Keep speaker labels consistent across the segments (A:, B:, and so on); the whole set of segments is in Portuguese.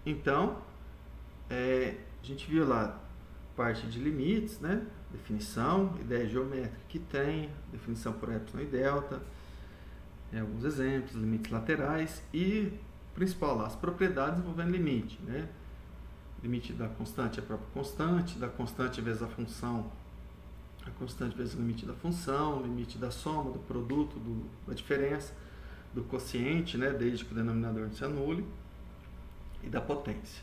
A: Então, a gente viu lá parte de limites, né? Definição, ideia geométrica que tem, definição por epsilon e delta, alguns exemplos, limites laterais e, principal lá, as propriedades envolvendo limite, né? Limite da constante é a própria constante, da constante vezes a função, a constante vezes o limite da função, limite da soma, do produto, da diferença, do quociente, né? Desde que o denominador não se anule, e da potência.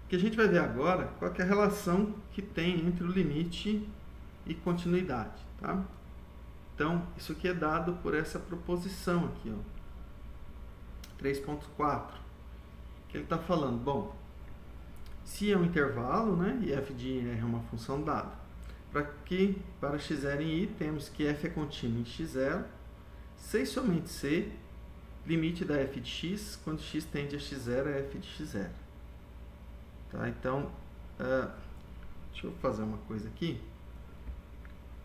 A: O que a gente vai ver agora, qual que é a relação que tem entre o limite e continuidade, tá? Então, isso aqui é dado por essa proposição aqui, ó, 3.4, que ele está falando, bom, se é um intervalo, né, e f de r é uma função dada, para x0 em i, temos que f é contínuo em x0, se e somente se, limite da f de x, quando x tende a x0 é f de x0. Tá, então, deixa eu fazer uma coisa aqui.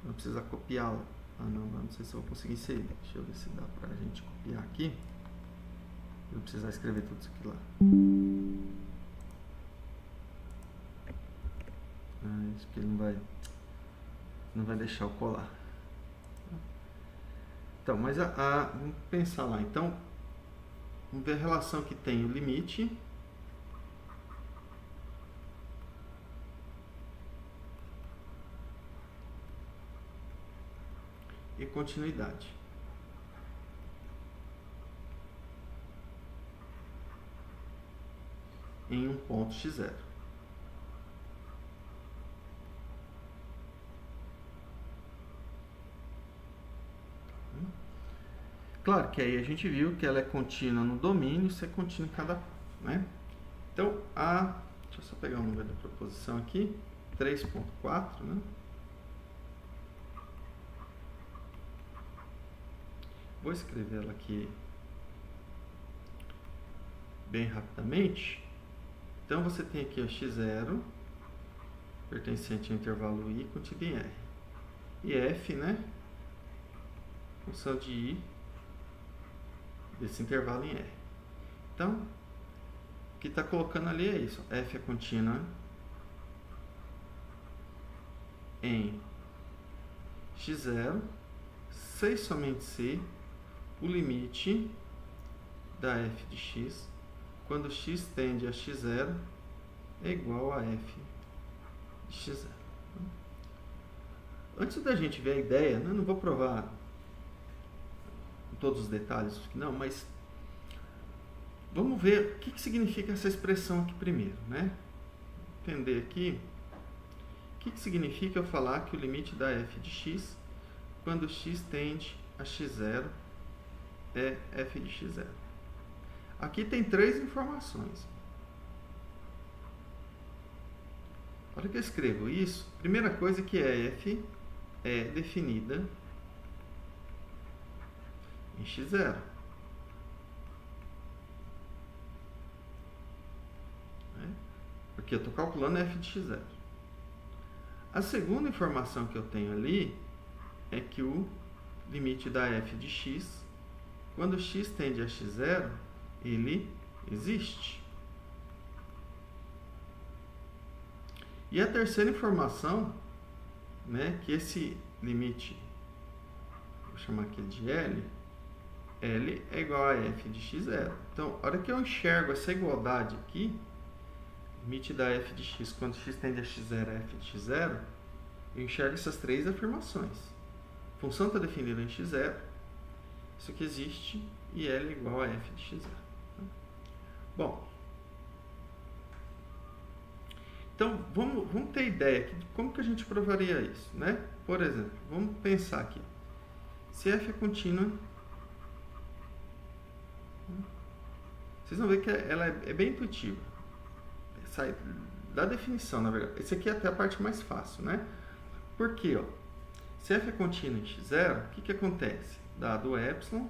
A: Não precisa copiá-la. Não sei se eu vou conseguir inserir. Deixa eu ver se dá pra gente copiar aqui. Não precisar escrever tudo isso aqui lá. Acho que ele não vai deixar eu colar. Então, mas vamos pensar lá. Então, vamos ver a relação que tem o limite e continuidade. Em um ponto x0. Claro que aí a gente viu que ela é contínua no domínio, isso é contínuo em cada ponto, né? Então, deixa eu só pegar o número da proposição aqui, 3.4, né? Vou escrever ela aqui bem rapidamente. Então, você tem aqui o x0, pertencente ao intervalo i, contido em r. E f, né? Função de i desse intervalo em r. Então, o que está colocando ali é isso. F é contínua em x0, se e somente se o limite da f de x, quando x tende a x0, é igual a f de x0. Antes da gente ver a ideia, né, não vou provar todos os detalhes, não, mas vamos ver o que significa essa expressão aqui primeiro, né? Entender aqui o que significa eu falar que o limite da f de x, quando x tende a x0, é f de x0. Aqui tem três informações. A hora que eu escrevo isso, primeira coisa que é f é definida em x0. Porque eu estou calculando f de x0. A segunda informação que eu tenho ali é que o limite da f de x, quando x tende a x0, ele existe. E a terceira informação, né, que esse limite, vou chamar aqui de L é igual a f de x0. Então, a hora que eu enxergo essa igualdade aqui, limite da f de x quando x tende a x0 é f de x0, eu enxergo essas três afirmações. A função está definida em x0, isso aqui existe, e L é igual a f de x0. Bom, então vamos ter ideia aqui de como que a gente provaria isso, né? Por exemplo, vamos pensar aqui. Se f é contínua, vocês vão ver que ela é bem intuitiva. Sai da definição, na verdade. Esse aqui é até a parte mais fácil, né? Por quê? Ó? Se f é contínuo em x0, o que acontece? Dado o epsilon,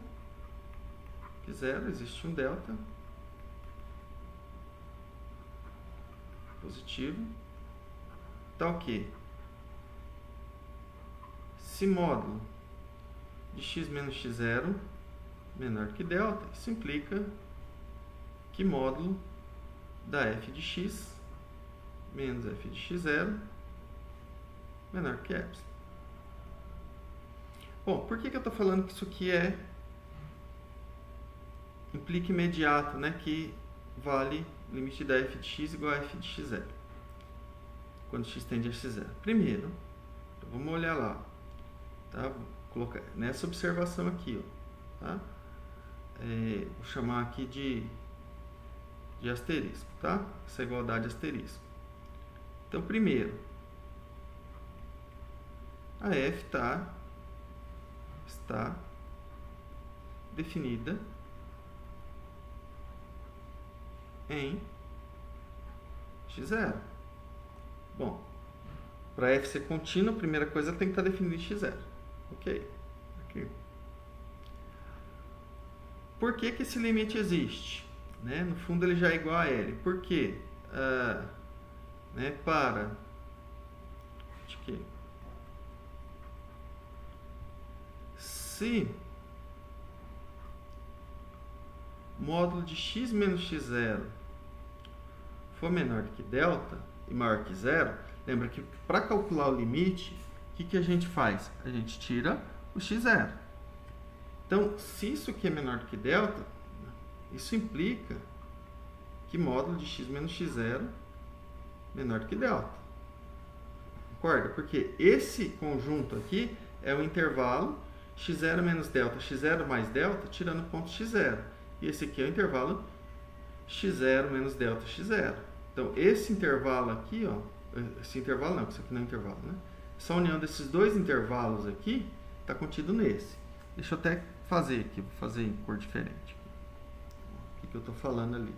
A: x0, existe um delta positivo. Tá o quê? Se módulo de x menos x0 menor que delta, isso implica que módulo da f de x menos f de x0 menor que epsilon. Bom, por que eu estou falando que isso aqui implica imediato, né, que vale limite da f de x igual a f de x0, quando x tende a x0? Primeiro, então vamos olhar lá, tá? Vou colocar nessa observação aqui, ó, tá? Vou chamar aqui de asterisco, tá? Essa igualdade asterisco. Então, primeiro, a f está definida em x0. Bom, para f ser contínua, a primeira coisa tem que estar definida em x0. Ok. Aqui. Por que esse limite existe? Né? No fundo, ele já é igual a L. Por quê? Se módulo de x menos x0 for menor do que delta e maior que zero, lembra que para calcular o limite, o que a gente faz? A gente tira o x0. Então, se isso aqui é menor do que delta, isso implica que módulo de x menos x0 menor do que delta. Concorda? Porque esse conjunto aqui é o intervalo x0 menos delta, x0 mais delta, tirando o ponto x0. E esse aqui é o intervalo x0 menos delta, x0. Então, esse intervalo aqui, ó, esse intervalo não, isso aqui não é intervalo, né? Essa união desses dois intervalos aqui está contido nesse. Deixa eu até fazer aqui, vou fazer em cor diferente. O que eu estou falando ali?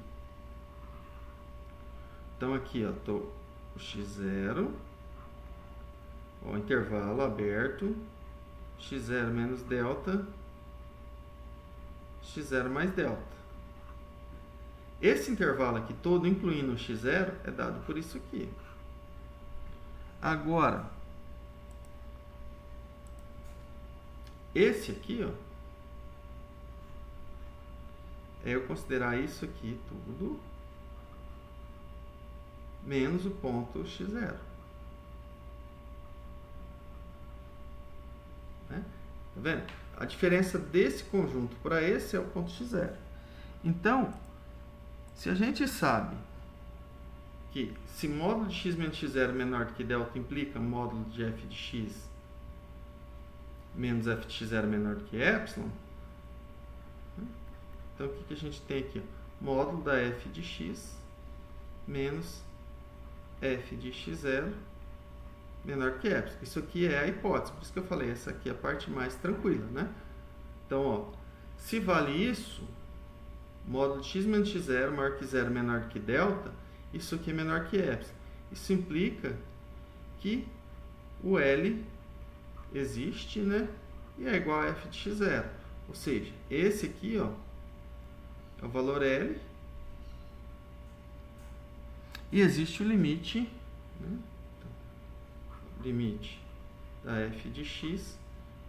A: Então, aqui, ó, o x0, o intervalo aberto, x0 menos delta, x0 mais delta. Esse intervalo aqui todo, incluindo o x0, é dado por isso aqui. Agora, esse aqui, ó, é eu considerar isso aqui tudo menos o ponto x0. Né? Tá vendo? A diferença desse conjunto para esse é o ponto x0. Então, se a gente sabe que se módulo de x menos x0 menor do que delta implica módulo de f de x menos f de x0 menor do que epsilon, então o que a gente tem aqui? Módulo da f de x menos f de x0 menor que epsilon. Isso aqui é a hipótese, por isso que eu falei, essa aqui é a parte mais tranquila, né? Então, ó, se vale isso, módulo de x menos x0 maior que zero menor do que delta, isso aqui é menor que epsilon. Isso implica que o L existe, né? E é igual a f de x0. Ou seja, esse aqui, ó, é o valor L. E existe o limite, né? Limite da f de x,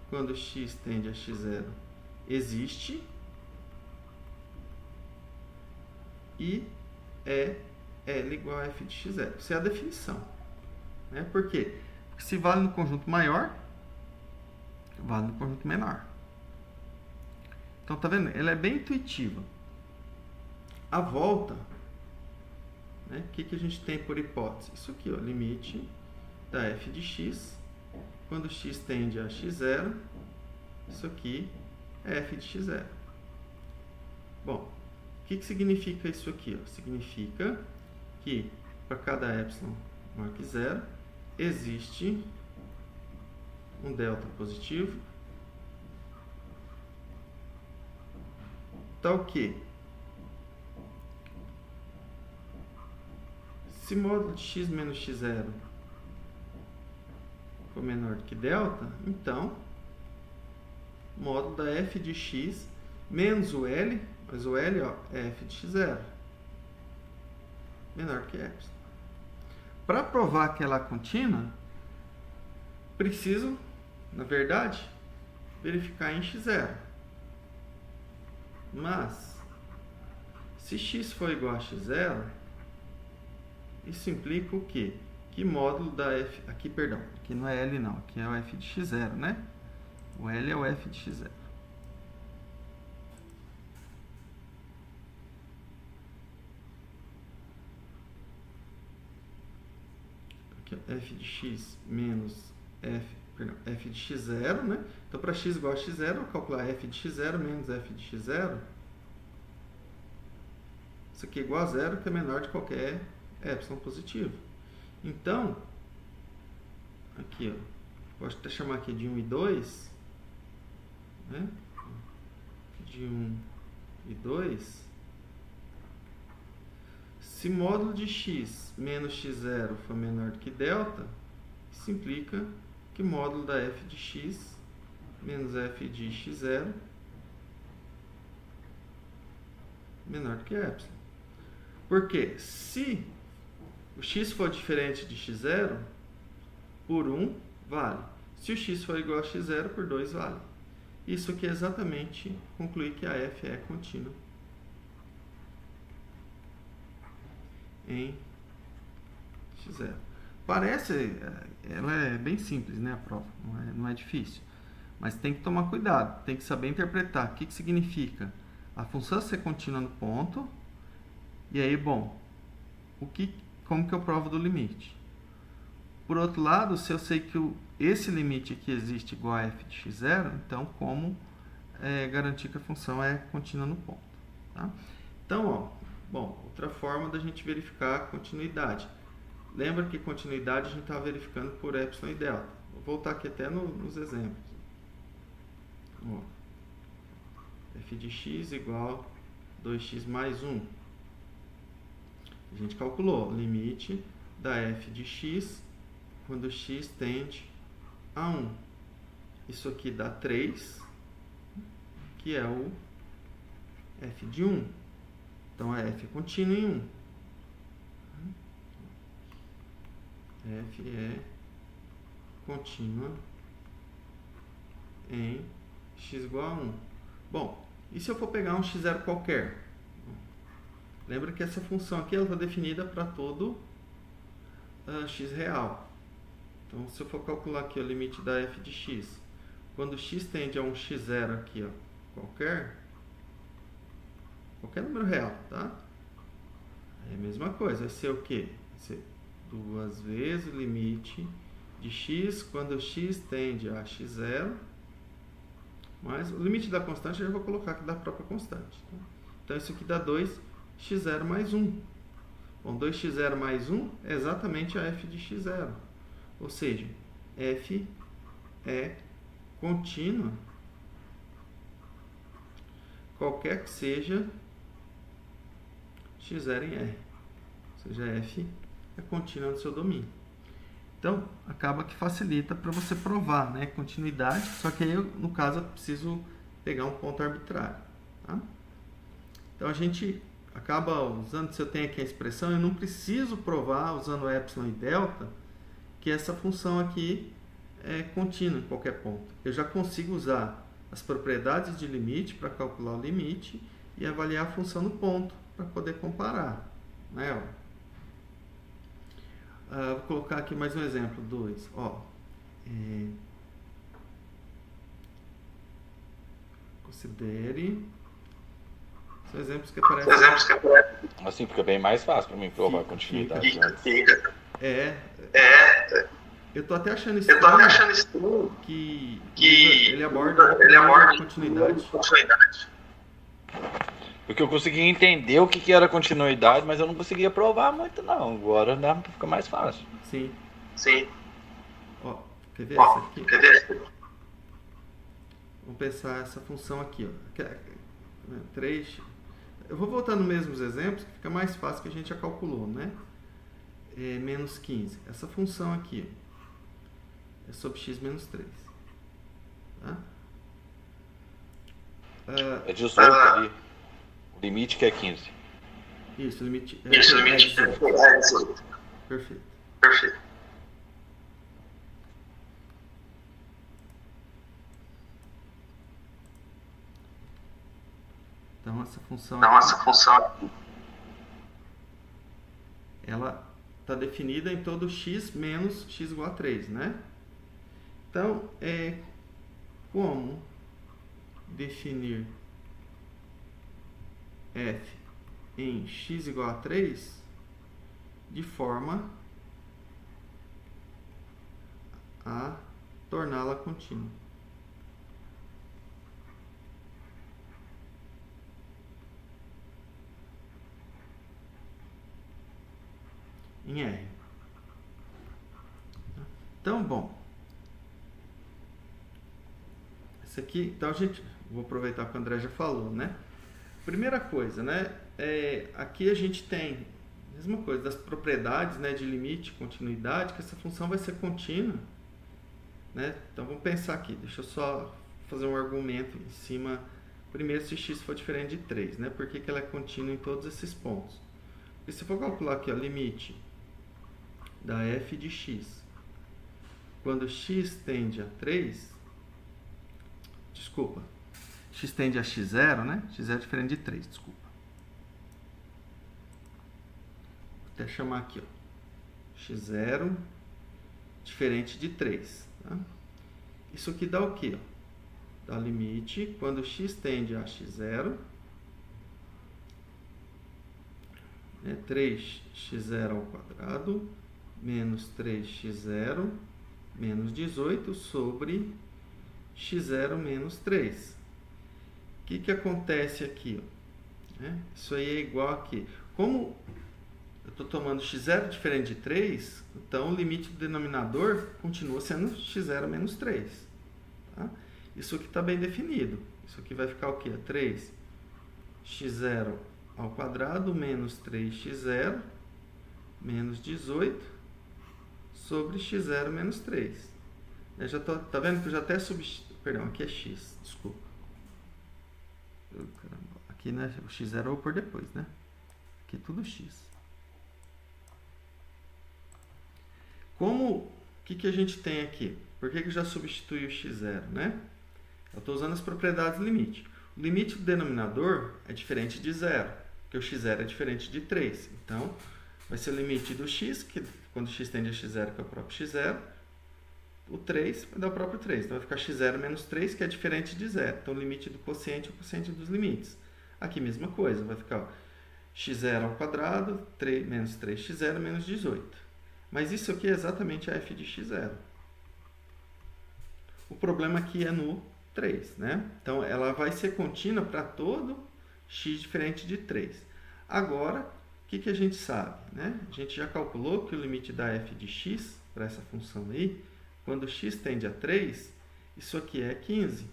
A: quando x tende a x0, existe. E é L igual a f de x0. Isso é a definição. Né? Por quê? Porque se vale no conjunto maior, vale no conjunto menor. Então, tá vendo? Ela é bem intuitiva. A volta, né? O que a gente tem por hipótese? Isso aqui, ó, limite da f de x, quando x tende a x0, isso aqui é f de x0. Bom, o que significa isso aqui? Ó? Significa que para cada epsilon maior que zero, existe um delta positivo, tal que se módulo de x menos x0 for menor do que delta, então módulo da f de x menos o L, mas o L, ó, é f de x0 menor que epsilon. Para provar que ela é contínua, preciso, na verdade, verificar em x0. Mas, se x for igual a x0, Isso implica o quê? Que módulo da f... Aqui, perdão, aqui não é L não, aqui é o f de x0, né? O L é o f de x0. Aqui, f de x menos f de x0, né? Então, para x igual a x0, eu vou calcular f de x0 menos f de x0. Isso aqui é igual a zero, que é menor de qualquer epsilon positivo. Então, aqui, ó, posso até chamar aqui de 1 e 2, né? De 1 e 2. Se módulo de x menos x0 for menor do que delta, isso implica que módulo da f de x menos f de x0 menor do que epsilon. Porque se o x for diferente de x0, por 1 vale. Se o x for igual a x0, por 2 vale. Isso aqui é exatamente concluir que a f é contínua em x0. Parece, ela é bem simples, né, a prova, não é difícil. Mas tem que tomar cuidado, tem que saber interpretar o que significa a função ser contínua no ponto. E aí, bom, como que eu provo do limite? Por outro lado, se eu sei que esse limite aqui existe igual a f de x0, então como garantir que a função é contínua no ponto? Tá? Então, ó, bom, outra forma da gente verificar a continuidade. Lembra que continuidade a gente estava verificando por epsilon e delta. Vou voltar aqui até nos exemplos. Ó, f de x igual a 2x mais 1. A gente calculou o limite da f de x quando x tende a 1. Isso aqui dá 3, que é o f de 1. Então, a f é contínua em 1. F é contínua em x igual a 1. Bom, e se eu for pegar um x0 qualquer? Lembra que essa função aqui está definida para todo x real. Então, se eu for calcular aqui o limite da f de x, quando x tende a um x0 aqui, ó, qualquer número real, tá? É a mesma coisa, vai ser o quê? Vai ser 2 vezes o limite de x quando x tende a x0, mas o limite da constante eu já vou colocar aqui da própria constante. Tá? Então, isso aqui dá 2x0 mais 1. Bom, 2x0 mais 1 é exatamente a f de x0. Ou seja, f é contínua qualquer que seja x0 em R. Ou seja, f é contínua no seu domínio. Então, acaba que facilita para você provar, né, continuidade, só que aí, no caso, eu preciso pegar um ponto arbitrário. Tá? Então, a gente acaba usando, se eu tenho aqui a expressão, eu não preciso provar, usando epsilon e delta, que essa função aqui é contínua em qualquer ponto. Eu já consigo usar as propriedades de limite para calcular o limite e avaliar a função no ponto, para poder comparar. Né? Vou colocar aqui mais um exemplo, 2. Considere... São exemplos que aparecem...
B: Assim fica bem mais fácil para mim provar a continuidade.
A: Eu tô até achando estranho que ele aborda a continuidade.
B: Porque eu conseguia entender o que era continuidade, mas eu não conseguia provar muito não. Agora dá para ficar mais fácil.
A: Sim. Ó, quer ver essa aqui? Vamos pensar essa função aqui, ó. 3. Eu vou voltar nos mesmos exemplos, que fica mais fácil, que a gente já calculou, né? Menos 15. Essa função aqui é sobre x menos 3. Tá?
B: É 18 ali. O limite que é 15.
A: Isso, o limite é
B: 18.
A: Perfeito. Então, essa função aqui, ela está definida em todo x menos x igual a 3, né? Então, como definir f em x igual a 3 de forma a torná-la contínua. Em R. Então, bom. Esse aqui, então vou aproveitar o que o André já falou, né? Primeira coisa, né? Aqui a gente tem a mesma coisa das propriedades, né, de limite, continuidade, que essa função vai ser contínua, né? Então vamos pensar aqui, deixa eu só fazer um argumento em cima. Primeiro, se x for diferente de 3, né? Por que ela é contínua em todos esses pontos? Porque se eu for calcular aqui, ó, limite da f de x, quando x tende a 3, desculpa, x tende a x0, né? x0 é diferente de 3, desculpa. Vou até chamar aqui, ó, x0 diferente de 3. Tá? Isso aqui dá o quê? Dá limite quando x tende a x0, 3x0 ao quadrado menos 3x0 menos 18 sobre x0 menos 3. O que acontece aqui? Ó? Isso aí é igual aqui. Como eu estou tomando x0 diferente de 3, então o limite do denominador continua sendo x0 menos 3. Tá? Isso aqui está bem definido. Isso aqui vai ficar o quê? 3x0 ao quadrado menos 3x0 menos 18 sobre x0 menos 3. Eu já tô, tá vendo que eu já até perdão, aqui é x, desculpa. Caramba, aqui, né, o x0 eu vou pôr depois, né? Aqui é tudo x. O que a gente tem aqui? Por que eu já substituí o x0, né? Eu estou usando as propriedades do limite. O limite do denominador é diferente de 0, porque o x0 é diferente de 3. Então, vai ser o limite do x, que quando x tende a x0, que é o próprio x0, o 3 vai dar o próprio 3. Então, vai ficar x0 menos 3, que é diferente de 0. Então, o limite do quociente é o quociente dos limites. Aqui, mesma coisa, vai ficar ó, x0 ao quadrado, 3, menos 3x0 menos 18. Mas isso aqui é exatamente a f de x0. O problema aqui é no 3, né? Então, ela vai ser contínua para todo x diferente de 3. Agora, o que a gente sabe? Né? A gente já calculou que o limite da f de x, para essa função aí, quando x tende a 3, isso aqui é 15.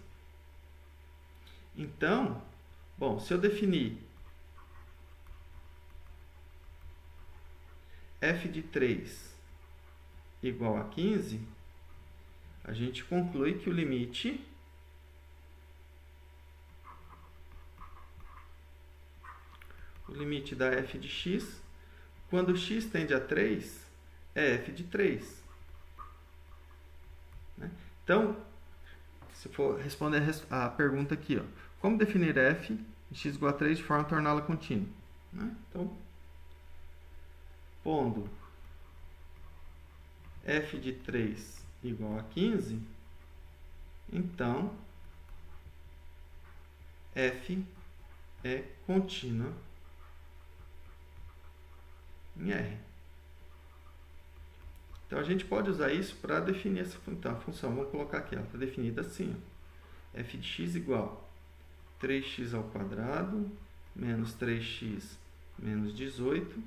A: Então, bom, se eu definir f de 3 igual a 15, a gente conclui que o limite da f de x, quando x tende a 3, é f de 3. Né? Então, se for responder a pergunta aqui, ó, como definir f de x igual a 3 de forma a torná-la contínua? Né? Então, pondo f de 3 igual a 15, então f é contínua em R. Então, a gente pode usar isso para definir essa função. Vamos colocar aqui, ela está definida assim. Ó. f de x igual a 3x ao quadrado menos 3x menos 18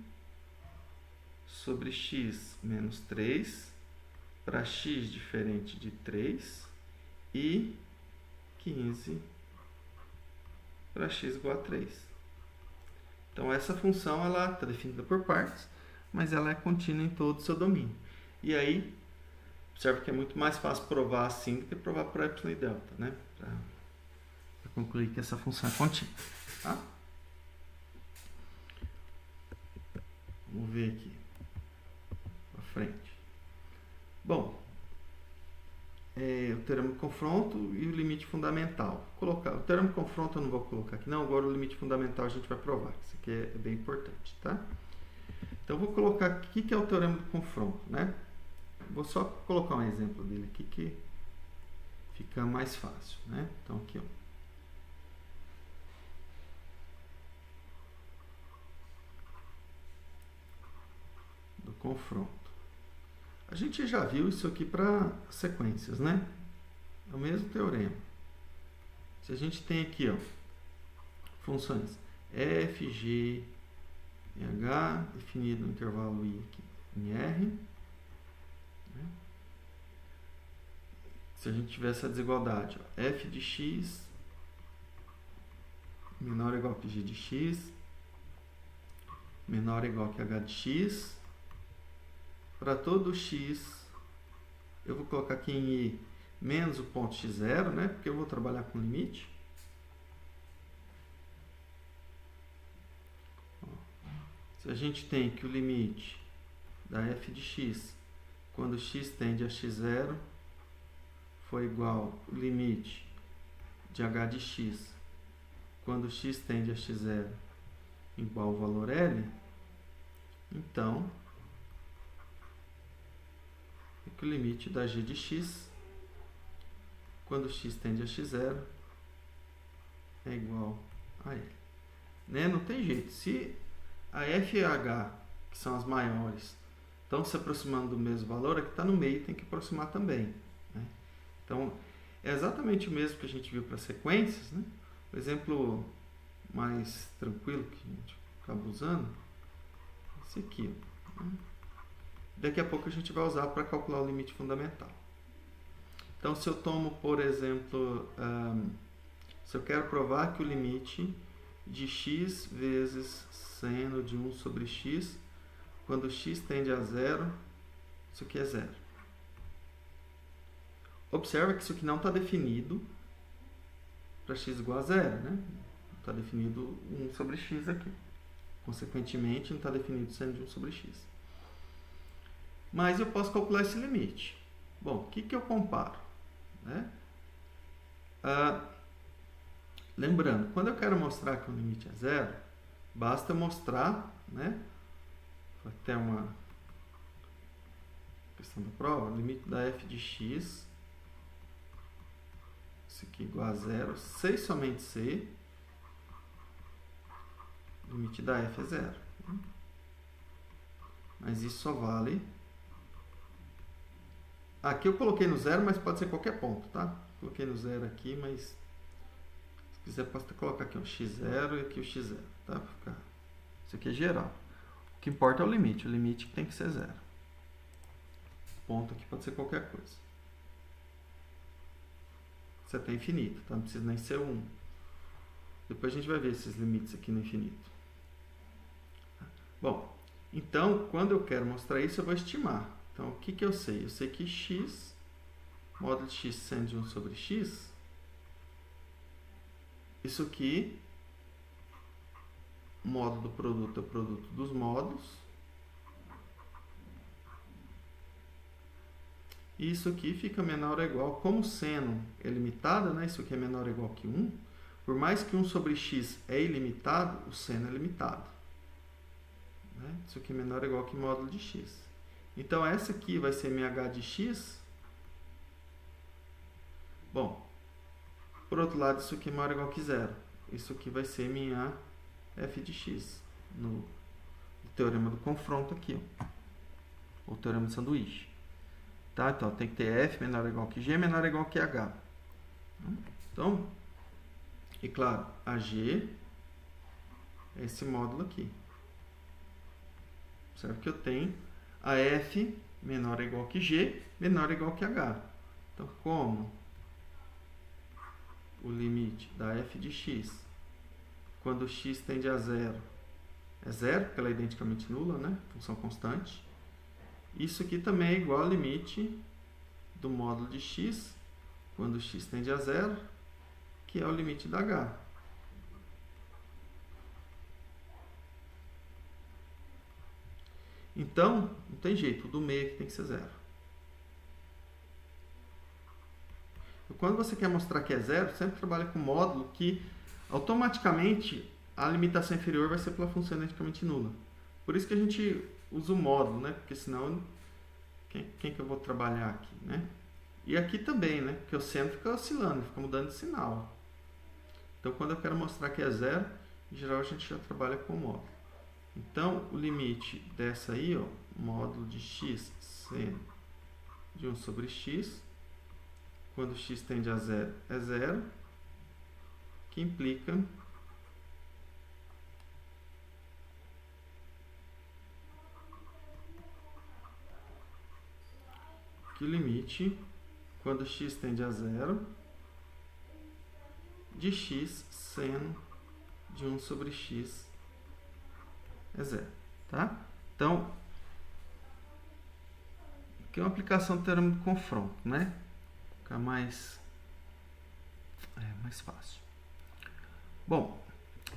A: sobre x menos 3 para x diferente de 3 e 15 para x igual a 3. Então, essa função ela está definida por partes, mas ela é contínua em todo o seu domínio. E aí, observa que é muito mais fácil provar assim do que provar por epsilon e delta, né? Para concluir que essa função é contínua. Tá? Vamos ver aqui para frente. Bom, o teorema de confronto e o limite fundamental. O teorema de confronto eu não vou colocar aqui, não. Agora o limite fundamental a gente vai provar. Isso aqui é bem importante, tá? Então eu vou colocar aqui que é o teorema do confronto, né? Vou só colocar um exemplo dele aqui que fica mais fácil, né? Então aqui, ó. Do confronto. A gente já viu isso aqui para sequências, né? É o mesmo teorema. Se a gente tem aqui, ó, funções f, g e h definido no intervalo i aqui em r, né? Se a gente tiver essa desigualdade, ó, f de x menor ou igual que g de x menor ou igual que h de x, para todo x eu vou colocar aqui em i menos o ponto x0, né? Porque eu vou trabalhar com limite. Se a gente tem que o limite da f de x quando x tende a x0 foi igual ao limite de h de x quando x tende a x0 igual ao valor L, então é que o limite da g de x quando x tende a x0 é igual a L. Né? Não tem jeito. Se a f e a h, que são as maiores, estão se aproximando do mesmo valor, a que está no meio tem que aproximar também. Né? Então, é exatamente o mesmo que a gente viu para sequências. Né? O exemplo mais tranquilo que a gente acaba usando é esse aqui. Né? Daqui a pouco a gente vai usar para calcular o limite fundamental. Então, se eu tomo, por exemplo, se eu quero provar que o limite de x vezes seno de 1 sobre x, quando x tende a zero, isso aqui é zero. Observa que isso aqui não está definido para x igual a zero, né? Está definido 1 sobre x aqui. Consequentemente, não está definido seno de 1 sobre x. Mas eu posso calcular esse limite. Bom, o que eu comparo? Né? Lembrando, quando eu quero mostrar que o limite é zero, basta mostrar, né? Até uma questão da prova, o limite da f de x, isso aqui igual a zero, se e somente se, o limite da f é zero. Mas isso só vale... Aqui eu coloquei no zero, mas pode ser qualquer ponto, tá? Coloquei no zero aqui, mas se quiser posso colocar aqui o x0 e aqui o x0, tá? Isso aqui é geral. O que importa é o limite que tem que ser zero. O ponto aqui pode ser qualquer coisa. Isso é até infinito, tá? Não precisa nem ser 1. Depois a gente vai ver esses limites aqui no infinito. Bom, então, quando eu quero mostrar isso, eu vou estimar. Então, o que eu sei? Eu sei que x, módulo de x seno de 1 sobre x, isso aqui, o módulo do produto é o produto dos módulos. E isso aqui fica menor ou igual, como o seno é limitado, né? Isso aqui é menor ou igual que 1. Por mais que 1 sobre x é ilimitado, o seno é limitado. Né? Isso aqui é menor ou igual que módulo de x. Então, essa aqui vai ser minha h de x. Bom, por outro lado, isso aqui é maior ou igual que zero. Isso aqui vai ser minha f de x, no teorema do confronto aqui, ó. O teorema do sanduíche. Tá? Então, tem que ter f menor ou igual que g, menor ou igual que h. Então, e claro, a g é esse módulo aqui. Observe que eu tenho a f menor ou igual que g, menor ou igual que h. Então, como o limite da f de x, quando x tende a zero, é zero, porque ela é identicamente nula, né? Função constante. Isso aqui também é igual ao limite do módulo de x, quando x tende a zero, que é o limite da h. Então, não tem jeito, o do meio aqui tem que ser zero. E quando você quer mostrar que é zero, sempre trabalha com módulo que automaticamente a limitação inferior vai ser pela função identicamente nula. Por isso que a gente usa o módulo, né? Porque senão, quem que eu vou trabalhar aqui, né? E aqui também, né? Porque o seno fica oscilando, fica mudando de sinal. Então, quando eu quero mostrar que é zero, em geral a gente já trabalha com o módulo. Então, o limite dessa aí, ó, módulo de x seno de 1 sobre x, quando x tende a zero, é zero, que implica que o limite, quando x tende a zero, de x seno de 1 sobre x é zero, tá? Então, aqui é uma aplicação do teorema do confronto, né? Fica mais fácil. Bom,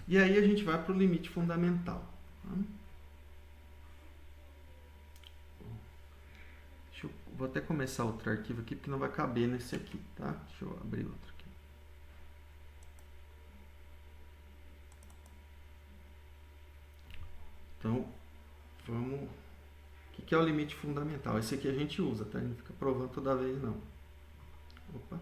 A: e aí a gente vai para o limite fundamental. Tá? Vou até começar outro arquivo aqui, porque não vai caber nesse aqui, tá? Deixa eu abrir outro aqui. Então, vamos... O que é o limite fundamental? Esse aqui a gente usa, tá? Não fica provando toda vez, não. Opa.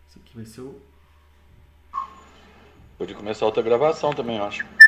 A: Esse aqui vai ser o...
B: Pode começar outra gravação também, eu acho.